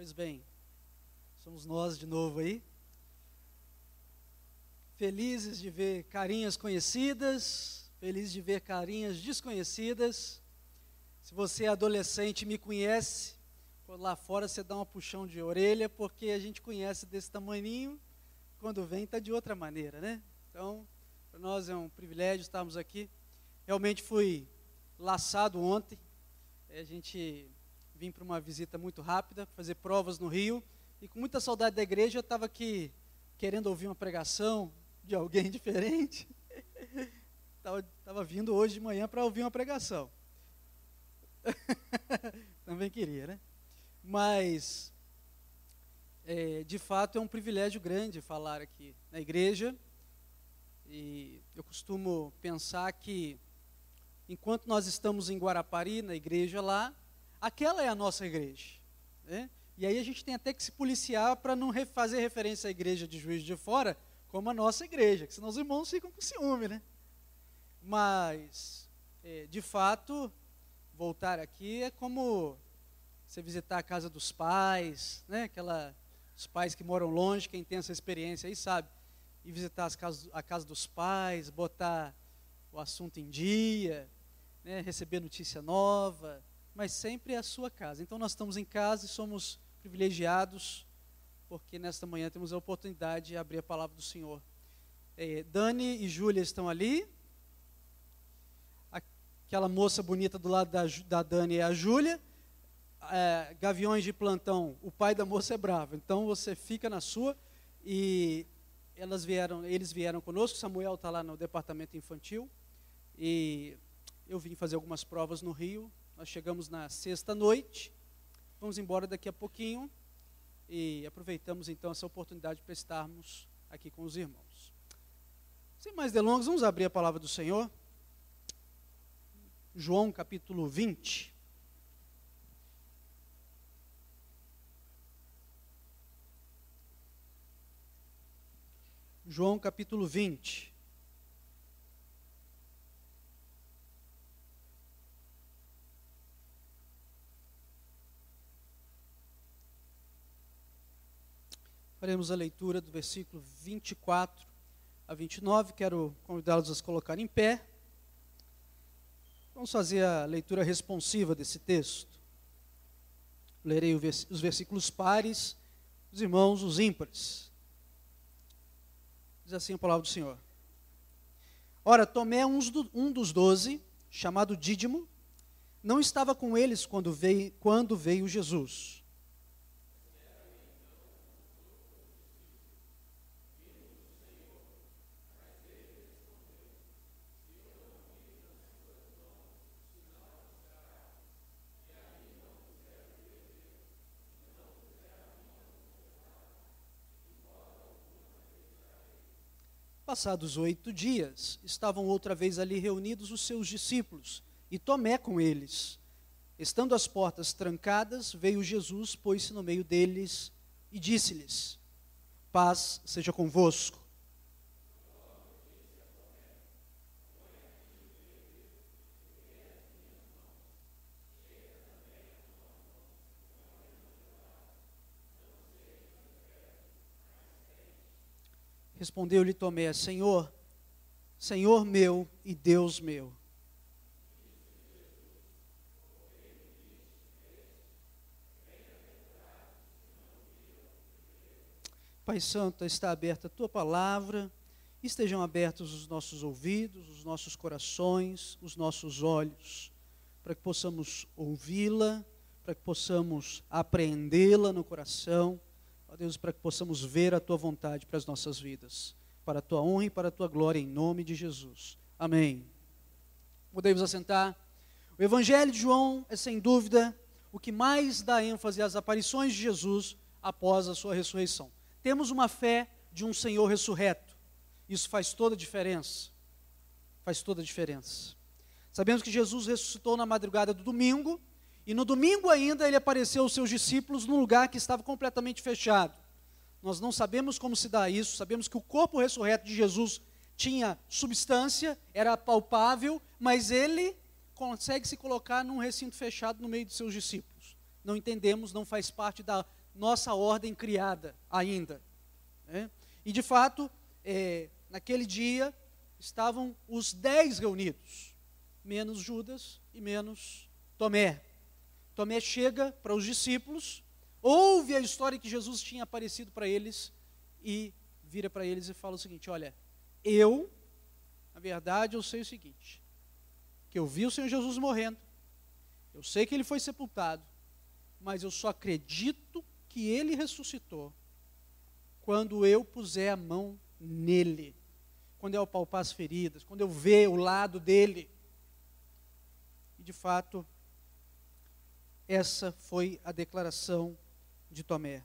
Pois bem, somos nós de novo aí. Felizes de ver carinhas conhecidas, felizes de ver carinhas desconhecidas. Se você é adolescente e me conhece, lá fora você dá uma puxão de orelha, porque a gente conhece desse tamaninho, quando vem está de outra maneira, né? Então, para nós é um privilégio estarmos aqui. Realmente fui laçado ontem, a gente vim para uma visita muito rápida, fazer provas no Rio, e com muita saudade da igreja, eu estava aqui querendo ouvir uma pregação de alguém diferente. Estava vindo hoje de manhã para ouvir uma pregação. Também queria, né? Mas, de fato, é um privilégio grande falar aqui na igreja. E eu costumo pensar que, enquanto nós estamos em Guarapari, na igreja lá, aquela é a nossa igreja, né? E aí a gente tem até que se policiar para não fazer referência à igreja de Juiz de Fora como a nossa igreja, que senão os irmãos ficam com ciúme, né? Mas, de fato, voltar aqui é como você visitar a casa dos pais, né? Os pais que moram longe, quem tem essa experiência aí sabe, e visitar a casa dos pais, botar o assunto em dia, né? Receber notícia nova, mas sempre é a sua casa. Então nós estamos em casa e somos privilegiados, porque nesta manhã temos a oportunidade de abrir a palavra do Senhor. Dani e Júlia estão ali. Aquela moça bonita do lado da Dani é a Júlia. Gaviões de plantão, o pai da moça é bravo, então você fica na sua. E eles vieram conosco. Samuel está lá no departamento infantil, e eu vim fazer algumas provas no Rio. Nós chegamos na sexta-noite, vamos embora daqui a pouquinho, e aproveitamos então essa oportunidade para estarmos aqui com os irmãos. Sem mais delongas, vamos abrir a palavra do Senhor. João capítulo 20. João capítulo 20. Faremos a leitura do versículo 24 a 29. Quero convidá-los a se colocar em pé. Vamos fazer a leitura responsiva desse texto. Lerei os versículos pares, os irmãos, os ímpares. Diz assim a palavra do Senhor. Ora, Tomé, um dos 12, chamado Dídimo, não estava com eles quando veio Jesus. Passados 8 dias, estavam outra vez ali reunidos os seus discípulos, e Tomé com eles. Estando as portas trancadas, veio Jesus, pôs-se no meio deles e disse-lhes: paz seja convosco. Respondeu-lhe Tomé: Senhor, Senhor meu e Deus meu. Pai Santo, está aberta a Tua palavra, estejam abertos os nossos ouvidos, os nossos corações, os nossos olhos, para que possamos ouvi-la, para que possamos apreendê-la no coração, ó Deus, para que possamos ver a Tua vontade para as nossas vidas, para a Tua honra e para a Tua glória, em nome de Jesus. Amém. Podemos assentar. O Evangelho de João é, sem dúvida, o que mais dá ênfase às aparições de Jesus após a sua ressurreição. Temos uma fé de um Senhor ressurreto. Isso faz toda a diferença. Faz toda a diferença. Sabemos que Jesus ressuscitou na madrugada do domingo, e no domingo ainda ele apareceu aos seus discípulos num lugar que estava completamente fechado. Nós não sabemos como se dá isso, sabemos que o corpo ressurreto de Jesus tinha substância, era palpável, mas ele consegue se colocar num recinto fechado no meio de seus discípulos. Não entendemos, não faz parte da nossa ordem criada ainda, né? E de fato, naquele dia, estavam os 10 reunidos, menos Judas e menos Tomé. Tomé chega para os discípulos, ouve a história que Jesus tinha aparecido para eles e vira para eles e fala o seguinte: olha, na verdade, eu sei o seguinte, que eu vi o Senhor Jesus morrendo, eu sei que ele foi sepultado, mas eu só acredito que ele ressuscitou quando eu puser a mão nele, quando eu apalpar as feridas, quando eu ver o lado dele. E de fato, essa foi a declaração de Tomé.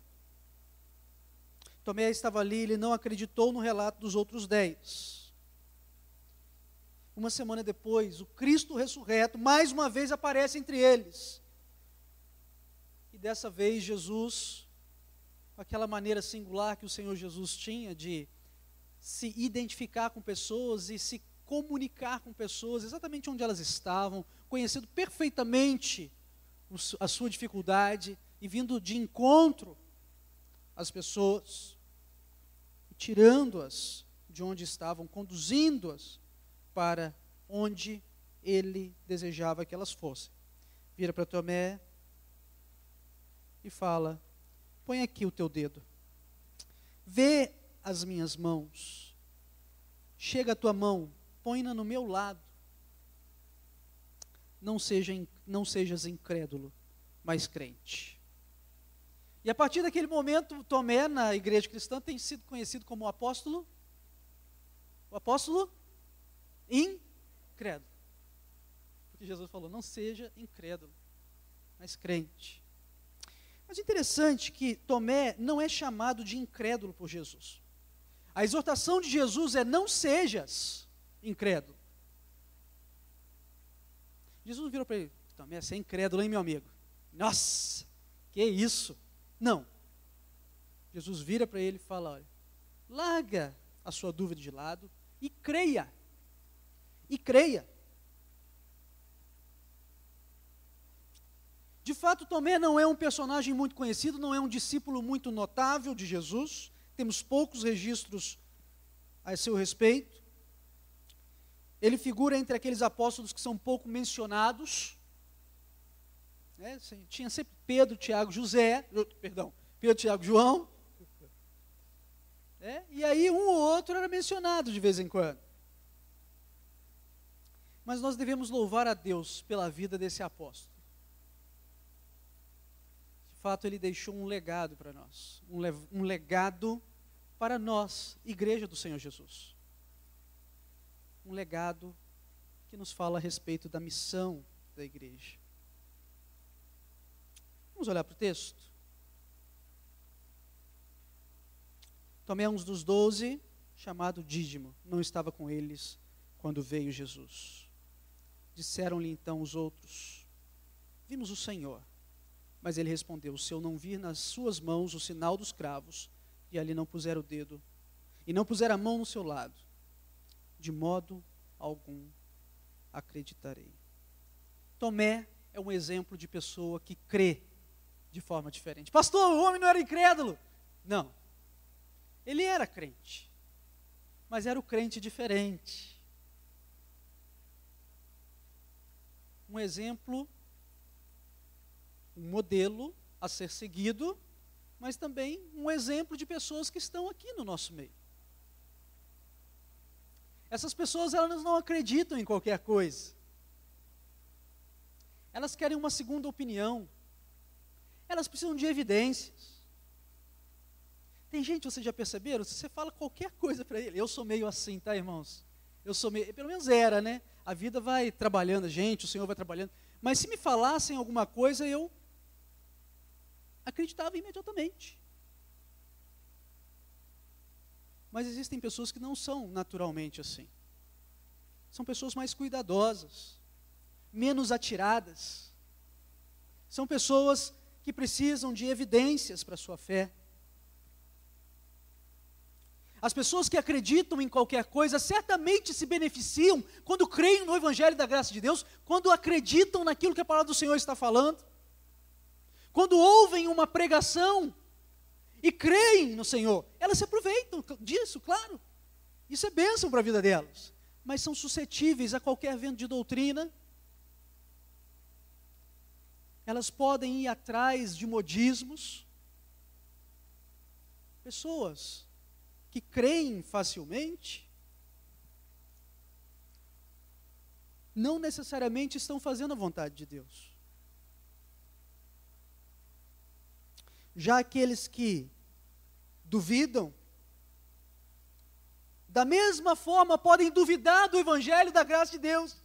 Tomé estava ali, ele não acreditou no relato dos outros 10. Uma semana depois, o Cristo ressurreto, mais uma vez aparece entre eles. E dessa vez, Jesus, com aquela maneira singular que o Senhor Jesus tinha de se identificar com pessoas e se comunicar com pessoas exatamente onde elas estavam, conhecendo perfeitamente a sua dificuldade e vindo de encontro às pessoas, tirando-as de onde estavam, conduzindo-as para onde ele desejava que elas fossem. Vira para Tomé e fala: põe aqui o teu dedo, vê as minhas mãos, chega a tua mão, põe-na no meu lado, não sejas incrédulo, mas crente. E a partir daquele momento, Tomé, na igreja cristã, tem sido conhecido como o apóstolo incrédulo. Porque Jesus falou: não seja incrédulo, mas crente. Mas interessante que Tomé não é chamado de incrédulo por Jesus. A exortação de Jesus é: não sejas incrédulo. Jesus virou para ele: Tomé, você é incrédulo, hein, meu amigo? Nossa, que isso? Não. Jesus vira para ele e fala: olha, larga a sua dúvida de lado e creia. E creia. De fato, Tomé não é um personagem muito conhecido, não é um discípulo muito notável de Jesus. Temos poucos registros a seu respeito. Ele figura entre aqueles apóstolos que são pouco mencionados. Tinha sempre Pedro, Tiago, Pedro, Tiago, João. E aí um ou outro era mencionado de vez em quando. Mas nós devemos louvar a Deus pela vida desse apóstolo. De fato, ele deixou um legado para nós. Um legado para nós, igreja do Senhor Jesus. Um legado que nos fala a respeito da missão da igreja. Vamos olhar para o texto? Tomé, um dos 12, chamado Dídimo, não estava com eles quando veio Jesus. Disseram-lhe então os outros: vimos o Senhor. Mas ele respondeu: se eu não vir nas suas mãos o sinal dos cravos, e ali não puser o dedo, e não puser a mão no seu lado, de modo algum acreditarei. Tomé é um exemplo de pessoa que crê de forma diferente. Pastor, o homem não era incrédulo. Não. Ele era crente, mas era o crente diferente. Um exemplo, um modelo a ser seguido, mas também um exemplo de pessoas que estão aqui no nosso meio. Essas pessoas, elas não acreditam em qualquer coisa. Elas querem uma segunda opinião. Elas precisam de evidências. Tem gente, vocês já perceberam? Se você fala qualquer coisa para ele, eu sou meio assim, tá, irmãos? Eu sou meio, pelo menos era, né? A vida vai trabalhando a gente, o Senhor vai trabalhando. Mas se me falassem alguma coisa, eu acreditava imediatamente. Mas existem pessoas que não são naturalmente assim. São pessoas mais cuidadosas, menos atiradas. São pessoas que precisam de evidências para a sua fé. As pessoas que acreditam em qualquer coisa certamente se beneficiam quando creem no Evangelho da graça de Deus, quando acreditam naquilo que a palavra do Senhor está falando, quando ouvem uma pregação e creem no Senhor, elas se aproveitam disso, claro. Isso é bênção para a vida delas. Mas são suscetíveis a qualquer vento de doutrina. Elas podem ir atrás de modismos. Pessoas que creem facilmente não necessariamente estão fazendo a vontade de Deus. Já aqueles que duvidam, da mesma forma podem duvidar do Evangelho da graça de Deus.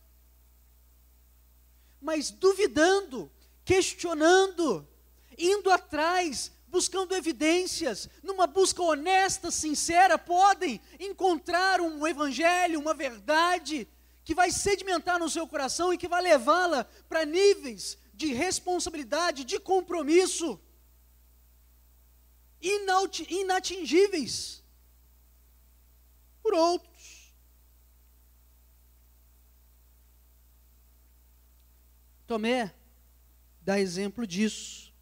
Mas duvidando, questionando, indo atrás, buscando evidências, numa busca honesta, sincera, podem encontrar um Evangelho, uma verdade, que vai sedimentar no seu coração e que vai levá-la para níveis de responsabilidade, de compromisso, inatingíveis por outros. Tomé dá exemplo disso.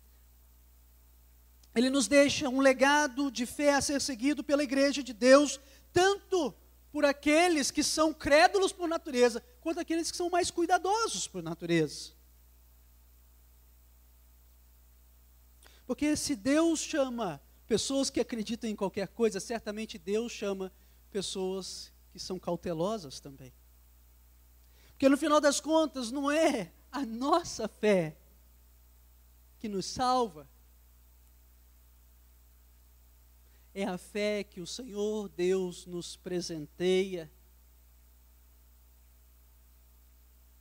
Ele nos deixa um legado de fé a ser seguido pela igreja de Deus, tanto por aqueles que são crédulos por natureza, quanto aqueles que são mais cuidadosos por natureza. Porque se Deus chama pessoas que acreditam em qualquer coisa, certamente Deus chama pessoas que são cautelosas também. Porque no final das contas, não é a nossa fé que nos salva, é a fé que o Senhor Deus nos presenteia,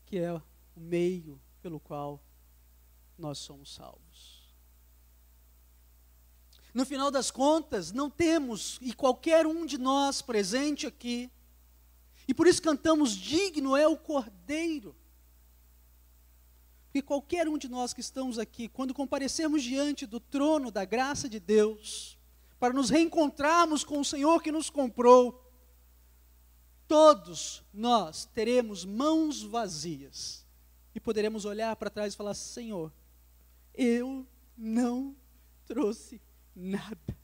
que é o meio pelo qual nós somos salvos. No final das contas, não temos, e qualquer um de nós presente aqui, e por isso cantamos, digno é o Cordeiro. Porque qualquer um de nós que estamos aqui, quando comparecermos diante do trono da graça de Deus, para nos reencontrarmos com o Senhor que nos comprou, todos nós teremos mãos vazias, e poderemos olhar para trás e falar, Senhor, eu não trouxe nada.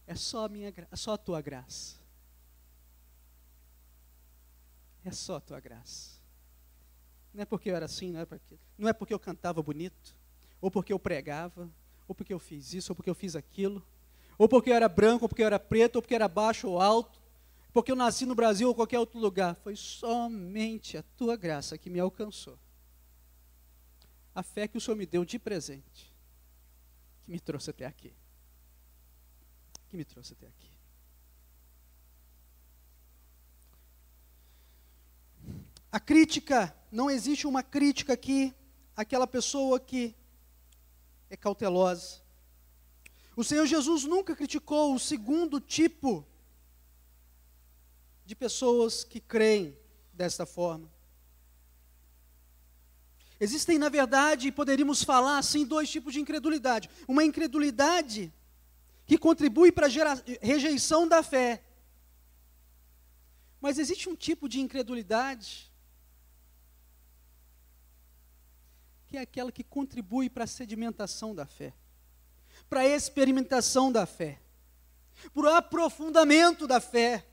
É só a tua graça. É só a tua graça. Não é porque eu era assim, não é porque eu cantava bonito, ou porque eu pregava, ou porque eu fiz isso, ou porque eu fiz aquilo, ou porque eu era branco, ou porque eu era preto, ou porque eu era baixo ou alto, porque eu nasci no Brasil ou qualquer outro lugar. Foi somente a tua graça que me alcançou. A fé que o Senhor me deu de presente, que me trouxe até aqui. Que me trouxe até aqui. A crítica, não existe uma crítica aqui àquela pessoa que é cautelosa. O Senhor Jesus nunca criticou o segundo tipo de pessoas que creem desta forma. Existem, na verdade, poderíamos falar assim, dois tipos de incredulidade. Uma incredulidade que contribui para a rejeição da fé. Mas existe um tipo de incredulidade que é aquela que contribui para a sedimentação da fé, para a experimentação da fé, para o aprofundamento da fé.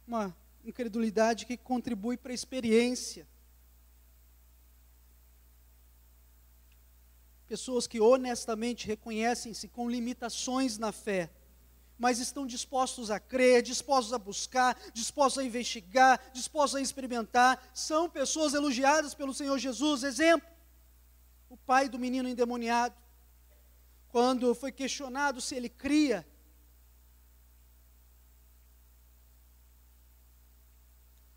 Uma incredulidade que contribui para a experiência. Pessoas que honestamente reconhecem-se com limitações na fé, mas estão dispostos a crer, dispostos a buscar, dispostos a investigar, dispostos a experimentar, são pessoas elogiadas pelo Senhor Jesus. Exemplo, o pai do menino endemoniado, quando foi questionado se ele cria,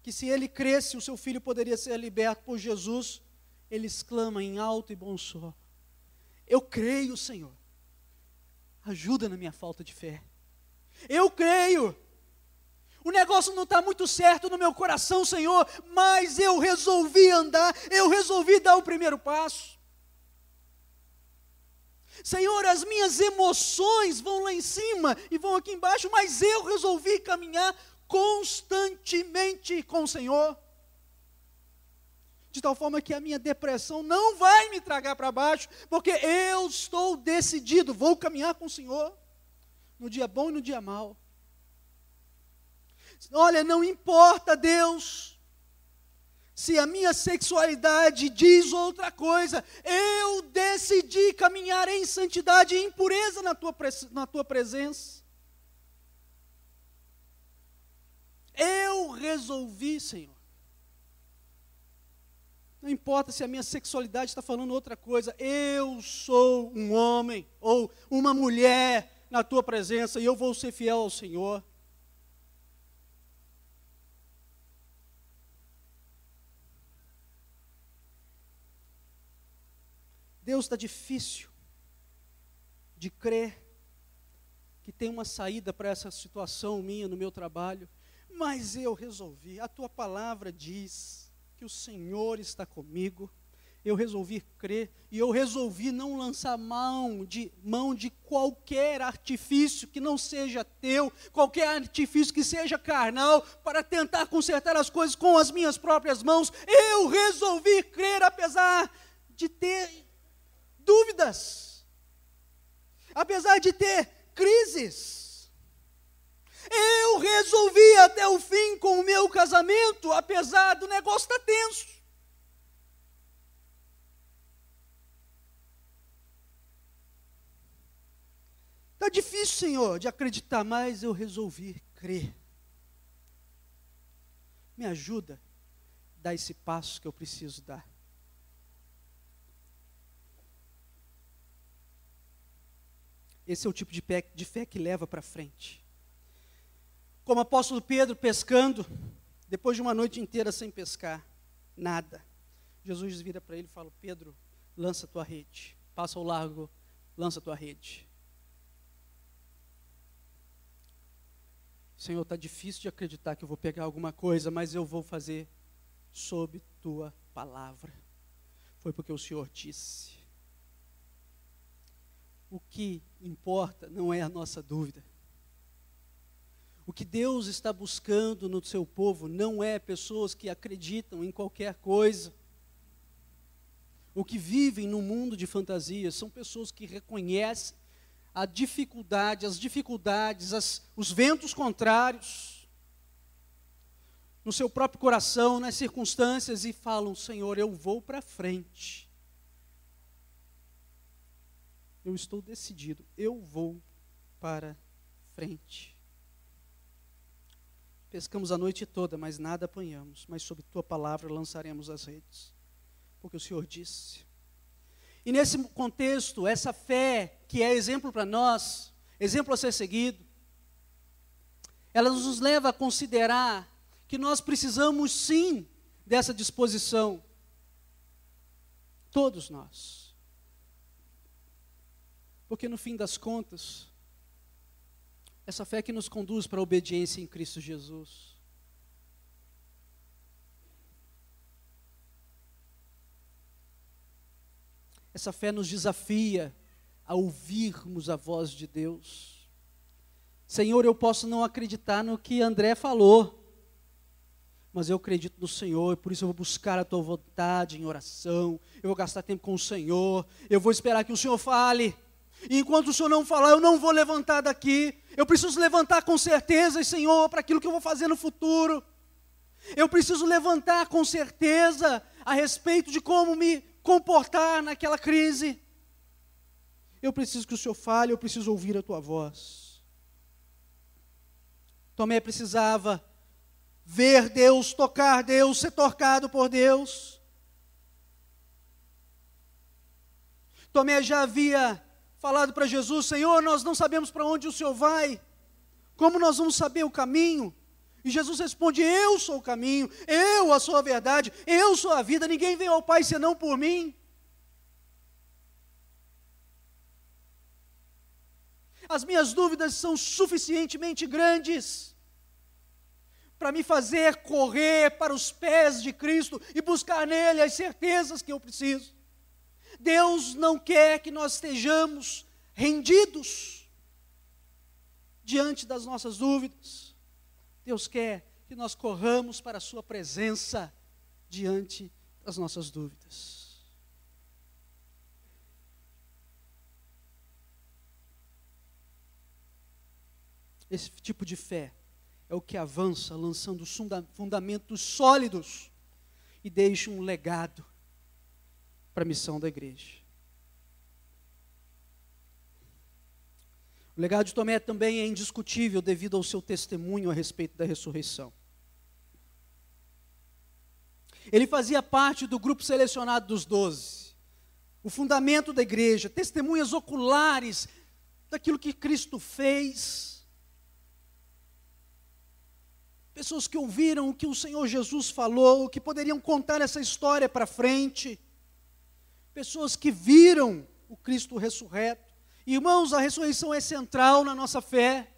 que se ele cresce, o seu filho poderia ser liberto por Jesus, ele exclama em alto e bom som, eu creio, Senhor, ajuda na minha falta de fé. Eu creio, o negócio não está muito certo no meu coração, Senhor, mas eu resolvi andar, eu resolvi dar o primeiro passo. Senhor, as minhas emoções vão lá em cima e vão aqui embaixo, mas eu resolvi caminhar constantemente com o Senhor. de tal forma que a minha depressão não vai me tragar para baixo, porque eu estou decidido, vou caminhar com o Senhor, no dia bom e no dia mau. Olha, não importa, Deus, se a minha sexualidade diz outra coisa, eu decidi caminhar em santidade e em pureza na tua presença. Eu resolvi, Senhor. Não importa se a minha sexualidade está falando outra coisa, eu sou um homem ou uma mulher na tua presença e eu vou ser fiel ao Senhor. Deus, está difícil de crer que tem uma saída para essa situação minha no meu trabalho, mas eu resolvi, a tua palavra diz que o Senhor está comigo, eu resolvi crer e eu resolvi não lançar mão de qualquer artifício que não seja teu, qualquer artifício que seja carnal, para tentar consertar as coisas com as minhas próprias mãos. Eu resolvi crer apesar de ter dúvidas, apesar de ter crises. Eu resolvi até o fim com o meu casamento, apesar do negócio estar tenso. Está difícil, Senhor, de acreditar, mas eu resolvi crer. Me ajuda a dar esse passo que eu preciso dar. Esse é o tipo de fé que leva para frente. Como o apóstolo Pedro pescando, depois de uma noite inteira sem pescar, nada. Jesus vira para ele e fala: Pedro, lança a tua rede. Passa ao largo, lança a tua rede. Senhor, está difícil de acreditar que eu vou pegar alguma coisa, mas eu vou fazer sob tua palavra. Foi porque o Senhor disse. O que importa não é a nossa dúvida. O que Deus está buscando no seu povo não é pessoas que acreditam em qualquer coisa. O que vivem num mundo de fantasias são pessoas que reconhecem a dificuldade, as dificuldades, os ventos contrários no seu próprio coração, nas circunstâncias, e falam: Senhor, eu vou para frente. Eu estou decidido, eu vou para frente. Pescamos a noite toda, mas nada apanhamos, mas sob tua palavra lançaremos as redes, porque o Senhor disse. E nesse contexto, essa fé que é exemplo para nós, exemplo a ser seguido, ela nos leva a considerar que nós precisamos sim dessa disposição, todos nós. Porque no fim das contas, essa fé que nos conduz para a obediência em Cristo Jesus. Essa fé nos desafia a ouvirmos a voz de Deus. Senhor, eu posso não acreditar no que André falou, mas eu acredito no Senhor, e por isso eu vou buscar a tua vontade em oração, eu vou gastar tempo com o Senhor, eu vou esperar que o Senhor fale. E enquanto o Senhor não falar, eu não vou levantar daqui. Eu preciso levantar com certeza, Senhor, para aquilo que eu vou fazer no futuro. Eu preciso levantar com certeza a respeito de como me comportar naquela crise. Eu preciso que o Senhor fale, eu preciso ouvir a tua voz. Tomé precisava ver Deus, tocar Deus, ser tocado por Deus. Tomé já havia falado para Jesus: Senhor, nós não sabemos para onde o Senhor vai, como nós vamos saber o caminho? E Jesus responde: eu sou o caminho, eu sou a verdade, eu sou a vida, ninguém vem ao Pai senão por mim. As minhas dúvidas são suficientemente grandes para me fazer correr para os pés de Cristo e buscar nele as certezas que eu preciso. Deus não quer que nós estejamos rendidos diante das nossas dúvidas. Deus quer que nós corramos para a sua presença diante as nossas dúvidas. Esse tipo de fé é o que avança, lançando fundamentos sólidos e deixa um legado para a missão da igreja. O legado de Tomé também é indiscutível devido ao seu testemunho a respeito da ressurreição. Ele fazia parte do grupo selecionado dos 12. O fundamento da igreja, testemunhas oculares daquilo que Cristo fez. Pessoas que ouviram o que o Senhor Jesus falou, que poderiam contar essa história para frente. Pessoas que viram o Cristo ressurreto. Irmãos, a ressurreição é central na nossa fé.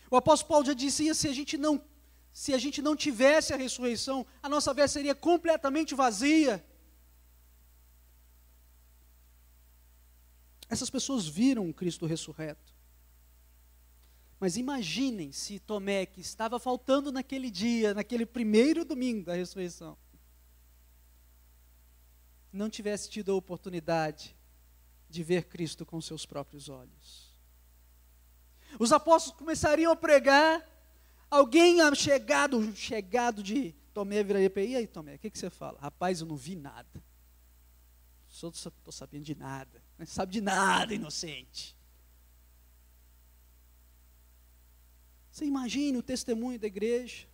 O apóstolo Paulo já dizia, se a gente não tivesse a ressurreição, a nossa fé seria completamente vazia. Essas pessoas viram o Cristo ressurreto. Mas imaginem se Tomé, que estava faltando naquele dia, naquele primeiro domingo da ressurreição, não tivesse tido a oportunidade de ver Cristo com seus próprios olhos. Os apóstolos começariam a pregar, alguém chegado de Tomé viraria para ele, e aí Tomé, o que você fala? Rapaz, eu não vi nada. Só estou sabendo de nada. Não sabe de nada, inocente. Você imagine o testemunho da igreja.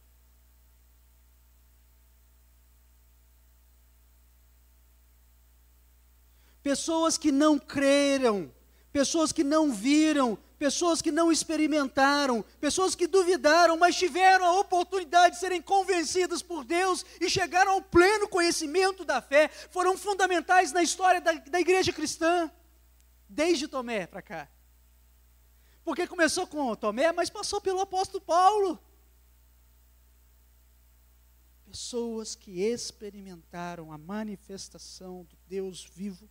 Pessoas que não creram, pessoas que não viram, pessoas que não experimentaram, pessoas que duvidaram, mas tiveram a oportunidade de serem convencidas por Deus e chegaram ao pleno conhecimento da fé, foram fundamentais na história da igreja cristã, desde Tomé para cá. Porque começou com Tomé, mas passou pelo apóstolo Paulo. Pessoas que experimentaram a manifestação do Deus vivo.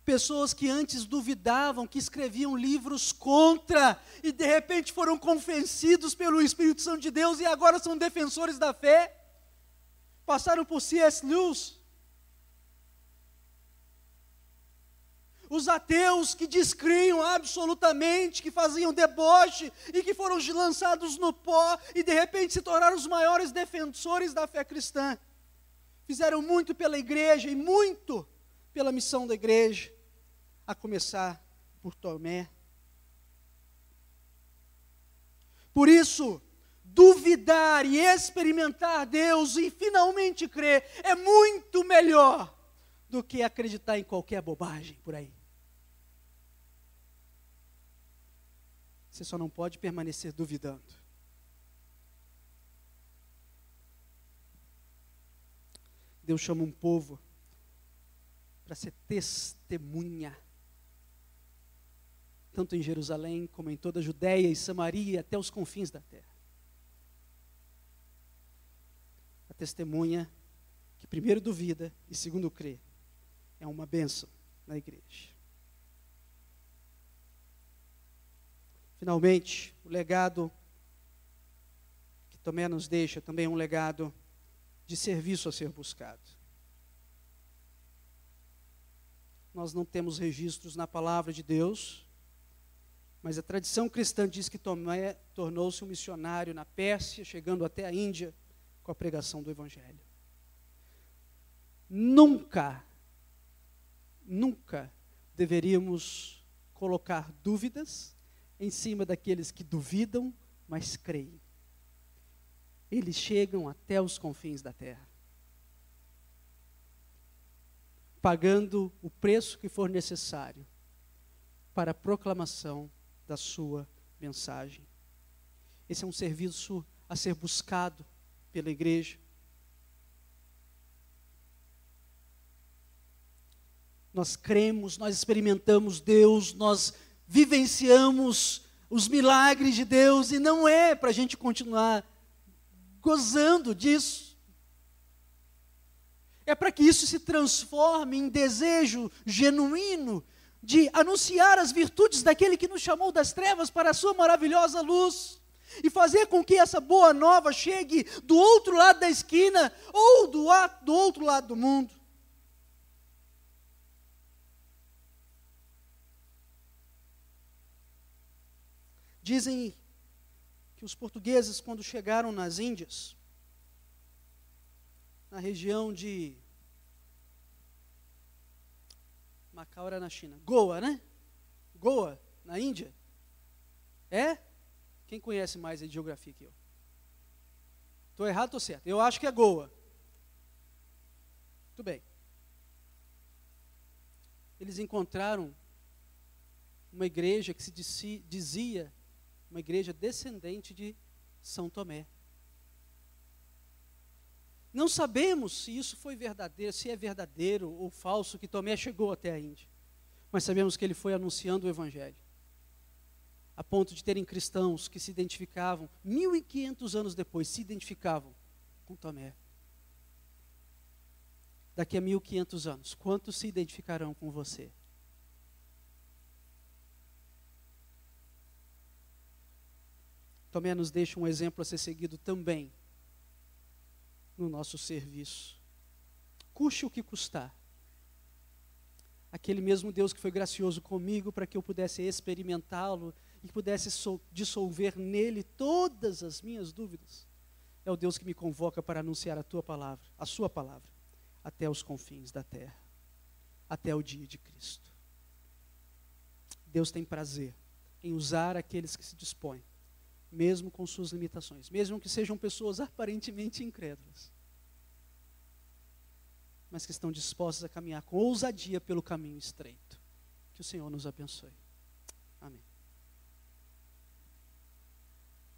Pessoas que antes duvidavam, que escreviam livros contra, e de repente foram convencidos pelo Espírito Santo de Deus, e agora são defensores da fé. Passaram por C.S. Lewis. Os ateus que descriam absolutamente, que faziam deboche, e que foram lançados no pó, e de repente se tornaram os maiores defensores da fé cristã. Fizeram muito pela igreja, e muito pela missão da igreja, a começar por Tomé. Por isso, duvidar e experimentar Deus e finalmente crer é muito melhor do que acreditar em qualquer bobagem por aí. Você só não pode permanecer duvidando. Deus chama um povo para ser testemunha, tanto em Jerusalém, como em toda a Judéia e Samaria, até os confins da terra. A testemunha que primeiro duvida e segundo crê, é uma bênção na igreja. Finalmente, o legado que Tomé nos deixa também é um legado de serviço a ser buscado. Nós não temos registros na palavra de Deus, mas a tradição cristã diz que Tomé tornou-se um missionário na Pérsia, chegando até a Índia com a pregação do Evangelho. Nunca deveríamos colocar dúvidas em cima daqueles que duvidam, mas creem. Eles chegam até os confins da terra, pagando o preço que for necessário para a proclamação da sua mensagem. Esse é um serviço a ser buscado pela igreja. Nós cremos, nós experimentamos Deus, nós vivenciamos os milagres de Deus, e não é para a gente continuar gozando disso. É para que isso se transforme em desejo genuíno de anunciar as virtudes daquele que nos chamou das trevas para a sua maravilhosa luz. e fazer com que essa boa nova chegue do outro lado da esquina ou do outro lado do mundo. Dizem que os portugueses, quando chegaram nas Índias, na região de Macau era na China, Goa, né? Goa, na Índia. É? Quem conhece mais a geografia que eu? Estou errado, estou certo. Eu acho que é Goa. Muito bem. Eles encontraram uma igreja que se dizia uma igreja descendente de São Tomé. Não sabemos se isso foi verdadeiro, se é verdadeiro ou falso que Tomé chegou até a Índia. Mas sabemos que ele foi anunciando o Evangelho. A ponto de terem cristãos que se identificavam, 1500 anos depois, se identificavam com Tomé. Daqui a 1500 anos, quantos se identificarão com você? Tomé nos deixa um exemplo a ser seguido também no nosso serviço. Custe o que custar. Aquele mesmo Deus que foi gracioso comigo para que eu pudesse experimentá-lo e pudesse dissolver nele todas as minhas dúvidas, é o Deus que me convoca para anunciar a tua palavra, a sua palavra, até os confins da terra, até o dia de Cristo. Deus tem prazer em usar aqueles que se dispõem, mesmo com suas limitações, mesmo que sejam pessoas aparentemente incrédulas, mas que estão dispostas a caminhar com ousadia pelo caminho estreito. Que o Senhor nos abençoe. Amém.